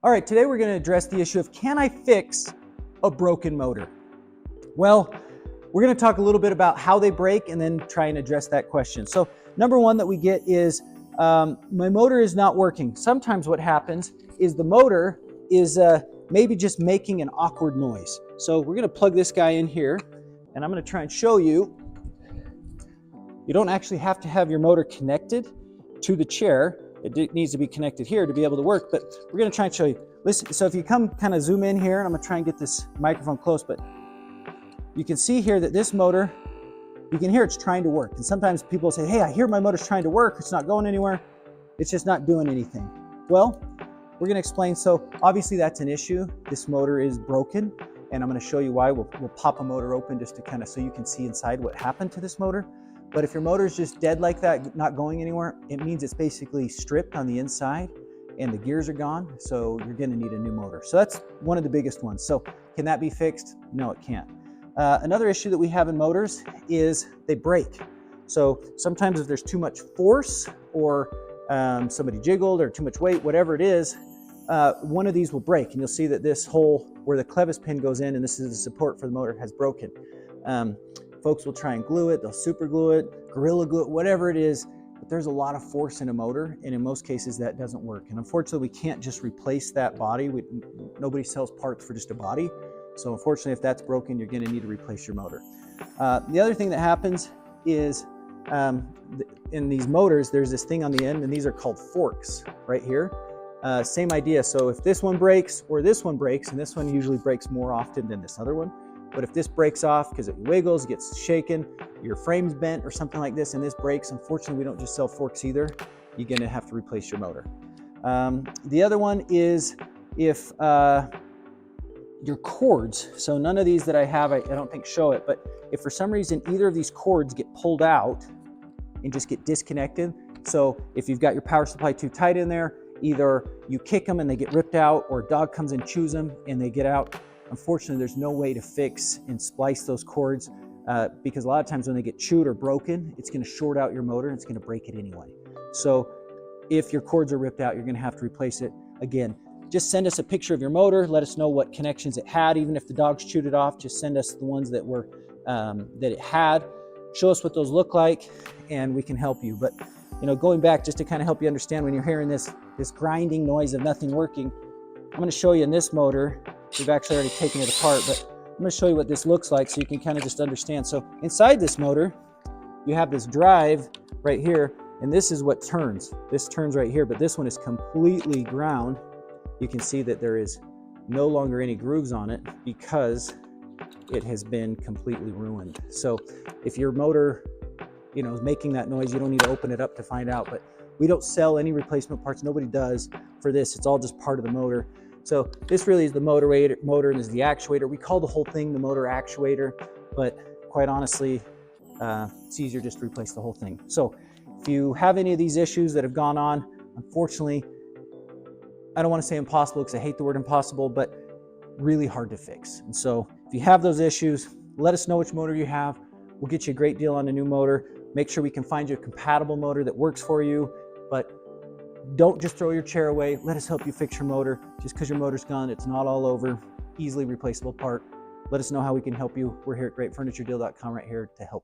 All right, today we're going to address the issue of, can I fix a broken motor? Well, we're going to talk a little bit about how they break and then try and address that question. So number one that we get is, my motor is not working. Sometimes what happens is the motor is maybe just making an awkward noise. So we're going to plug this guy in here, and I'm going to try and show you. You don't actually have to have your motor connected to the chair. It needs to be connected here to be able to work, but we're going to try and show you. Listen, so if you come kind of zoom in here, and I'm going to try and get this microphone close, but you can see here that this motor, you can hear it's trying to work. And sometimes people say, hey, I hear my motor's trying to work. It's not going anywhere. It's just not doing anything. Well, we're going to explain. So obviously that's an issue. This motor is broken, and I'm going to show you why. We'll pop a motor open just to kind of, so you can see inside what happened to this motor. But if your motor is just dead like that, not going anywhere, it means it's basically stripped on the inside and the gears are gone. So you're going to need a new motor. So that's one of the biggest ones. So can that be fixed? No, it can't. Another issue that we have in motors is they break. So sometimes if there's too much force, or somebody jiggled, or too much weight, whatever it is, one of these will break. And you'll see that this hole where the clevis pin goes in, and this is the support for the motor, has broken. Folks will try and glue it, they'll super glue it, Gorilla Glue it, whatever it is, but there's a lot of force in a motor, and in most cases that doesn't work. And unfortunately, we can't just replace that body. Nobody sells parts for just a body. So unfortunately, if that's broken, you're gonna need to replace your motor. The other thing that happens is, in these motors, there's this thing on the end, and these are called forks right here. Same idea. So if this one breaks or this one breaks, and this one usually breaks more often than this other one, but if this breaks off because it wiggles, gets shaken, your frame's bent or something like this, and this breaks, unfortunately, we don't just sell forks either. You're gonna have to replace your motor. The other one is if your cords, so none of these that I have, I don't think show it, but if for some reason either of these cords get pulled out and just get disconnected, so if you've got your power supply too tight in there, either you kick them and they get ripped out, or a dog comes and chews them and they get out. Unfortunately, there's no way to fix and splice those cords because a lot of times when they get chewed or broken, it's going to short out your motor and it's going to break it anyway. So if your cords are ripped out, you're going to have to replace it. Again, just send us a picture of your motor. Let us know what connections it had. Even if the dogs chewed it off, just send us the ones that were that it had. Show us what those look like, and we can help you. But you know, going back just to kind of help you understand, when you're hearing this grinding noise of nothing working, I'm going to show you in this motor. We've actually already taken it apart, but I'm going to show you what this looks like so you can kind of just understand. So inside this motor, you have this drive right here, and this is what turns. This turns right here, but this one is completely ground. You can see that there is no longer any grooves on it because it has been completely ruined. So if your motor, you know, is making that noise, you don't need to open it up to find out, but we don't sell any replacement parts. Nobody does for this. It's all just part of the motor. So this really is the motor, and is the actuator. We call the whole thing the motor actuator, but quite honestly, it's easier just to replace the whole thing. So if you have any of these issues that have gone on, unfortunately, I don't want to say impossible because I hate the word impossible, but really hard to fix. And so if you have those issues, let us know which motor you have. We'll get you a great deal on a new motor. Make sure we can find you a compatible motor that works for you, but don't just throw your chair away. Let us help you fix your motor. Just because your motor's gone, it's not all over. Easily replaceable part. Let us know how we can help you. We're here at greatfurnituredeal.com right here to help.